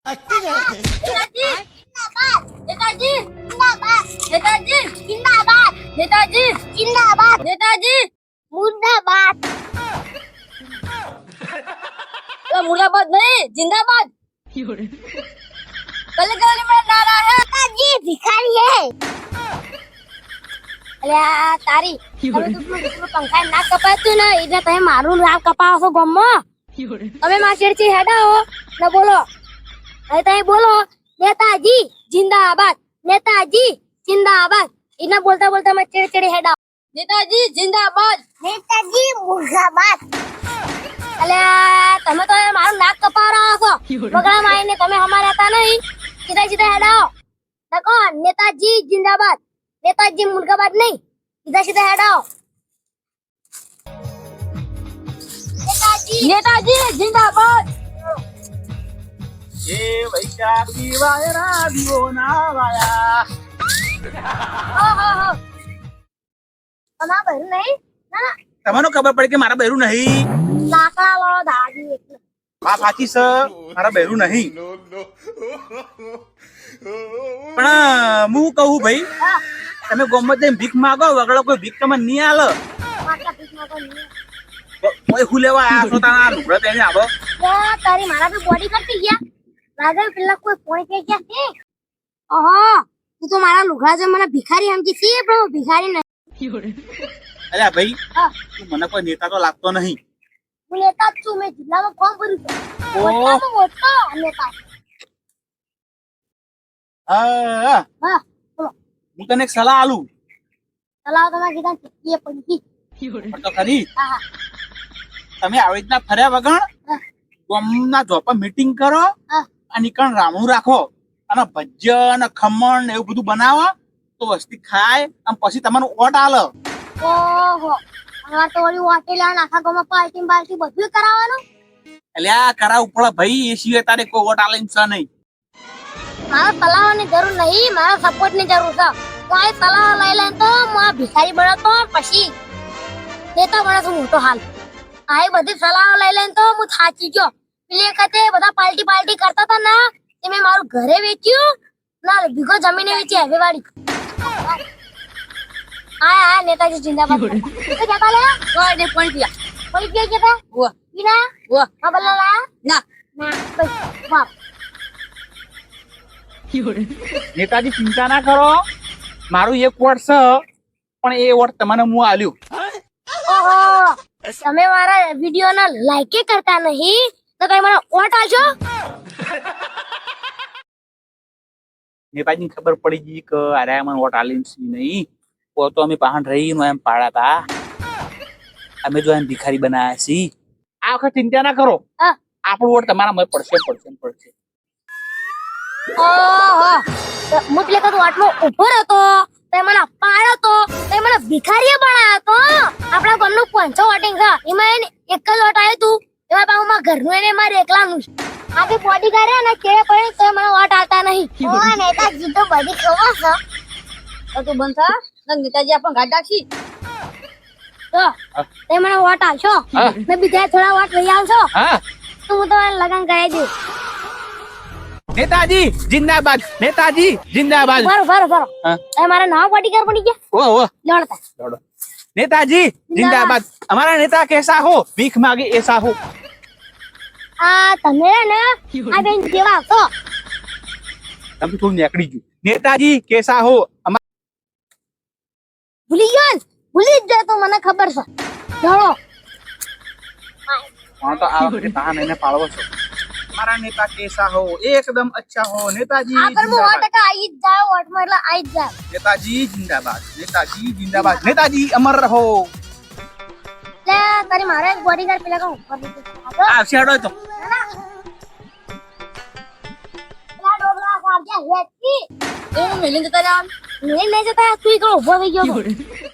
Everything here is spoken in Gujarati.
नेताजी जिंदाबाद नेताजी जिंदाबाद नेताजी जिंदाबाद नेताजी जिंदाबाद नेताजी मुर्दाबाद तो मुर्दाबाद नहीं जिंदाबाद कल कल में नारा है नेताजी भिखारी है અલ્યા તારી તમે તો પંખા ના કપાતું ને એટલે તમે મારું નાક કપાવો છો ગમમાં તમે માં ચેડચી હેડાઓ ને બોલો હવે તમે બોલો નેતાજી જિંદાબાદ નેતાજી જિંદાબાદ ઇના બોલતા બોલતા માં ચેડચી હેડાઓ નેતાજી જિંદાબાદ નેતાજી મુર્દાબાદ અલ્યા તમે તો મારું નાક કપાવરા છો બગડા માઈને તમે હમારે હતા નહીં સીધા સીધા હેડાઓ देखो नेताजी जिंदाबाद नेताजी मुर्दाबाद नहीं सीधा सीधा हटाओ नेताजी जिंदाबाद એ વૈશાખી વાયરા દીવો ના વાયા हो તમા ભરું નહીં ના તમને ખબર પડી કે મારા બહેરું નહીં લાકડા લો દાદી એટલે આ સાચી છે મારા બહેરું નહીં પણ હું કહું ભાઈ હા તમે ગોમત જઈને ભીખ માંગો વગડો કોઈ ભીખ તમને નહીં આલે માતા પીસમાં તો નહીં કોઈ હું લેવા આ છો તારા લુગડા તેને આવો તારી મારા તો બોડી કરતી ગયા લાગે પેલા કોઈ પોઈન્ટ કે ગયા છે ઓહો તું તો મારા લુગડા જે મને ભિખારી સમજી છે પણ હું ભિખારી નહીં અલ્યા ભાઈ હા તું મને કોઈ નેતા તો લાગતો નહીં હું નેતા જ છું મેં જિલ્લામાં ફોર્મ ભર્યું છે મોટામાં મોટો નેતા હા હા બોલો હું તને એક સલાહ આલું ચલાવો તમારે કીધા ચીકીએ પડી પણ તો ખરી હા તમે આવી રીતના ફર્યા વગર હા ગામના જોપા મીટિંગ કરો હા અને કણ રામણું રાખો અને ભજ્જન ખમણ ને એવું બધું બનાવો તો વસ્તી ખાય અને પછી તમારું ઓટ આલે ઓહો અમાર તો ઓલી હોટેલ આખા ગામમાં પાર્ટી બાર્ટી બધું કરાવવાનું એટલે આ કરાવવું પડે ભાઈ એ સિવાય તારે કોઈ ઓટ આલે છે નહીં મારા તલાવની જરૂર નહીં મારા સપોર્ટ ની જરૂર છે તો આ તલાવ લઈ લે તો હું આ ભિખારી બનતો પછી નેતા બનતો મોટો હાલ આ બધી સલાહ લઈ લે તો હું થાકી ગયો પેલી વખતે બધા પાર્ટી કરતા હતા ના તે મેં મારું ઘરે વેચ્યું ના ભીગો જમીને વેચી હવે વાળી આ નેતાજી જિંદાબાદ તો જતા લે કોઈ ને પણ પીયા કોઈ પીયા કેતા ઓ પીના ઓ આ બલ્લા લા ના ના બસ વાહ નેતાજી ચિંતા ના કરો મારું એક વોટ છે પણ એ વોટ તમને હું આલ્યું ઓહો તમે મારા વિડિયો ના લાઈક કરતા નહીં તો તમે મને વોટ આલશો નેતાજીને ખબર પડી ગઈ કે અરે મને વોટ આલી નહીં તો અમે પહાણ રહીને એમ પાડ્યા હતા અમે જો એમ ભિખારી બનાયા છીએ આ વખત ચિંતા ના કરો હા આપણો વોટ તમારા મને પડશે ઓહો હું પેલે કદું આટલો ઉભો હતો તે મને પાડ્યો તો તે મને ભિખારી બનાવ્યો તો આપણા ગામનું પંચો વોટિંગ છે એમાં એને એક જ વોટ આવ્યો તું એમાં પાછું મારા ઘરનું એને મારે એકલાનું છે આખી બોડી કરે ને કેળે પડે તો મને વોટ આવતા નહીં ઓ નેતાજી તો બધી ખબર છે તો તું બંધ થા નેતાજી આપણ ગાડા છી તો તે મને વોટ આવશો મેં બીજા થોડા વોટ લઈ આવશો હા તો હું તો લગન કરી દઉં નેતાજી જિંદાબાદ નેતાજી જિંદાબાદ બરો હા એ મારા નામ બોડીગાર પડી ગયા ઓ લડતા દોડો નેતાજી જિંદાબાદ हमारा नेता कैसा हो भीख मांगे ऐसा हो આ તમે ને આ બેન જેવા છો તમે થોડું નીકળી ગયું નેતાજી कैसा हो ભૂલી ગયો ને? ભૂલી જ જાય તો મને ખબર છે લડો तो आप कहा मैंने पाड़ो छो हमारा नेता कैसा हो एकदम अच्छा हो नेताजी આ પર હું जिंदाबाद 100% આવી જ જાય વોટ માં એટલે આવી જ જાય नेताजी जिंदाबाद नेताजी जिंदाबाद नेताजी अमर रहो લે તારી મારે એક બોડીગાર્ડ પેલા કો ઉપર લીધું आ शेडो तो પેલા ડોબલા કાઢ્યા હેતી એને મેલીને જતા રહ્યા મેં નહીં જતા તું ઈ કો ઉભો થઈ ગયો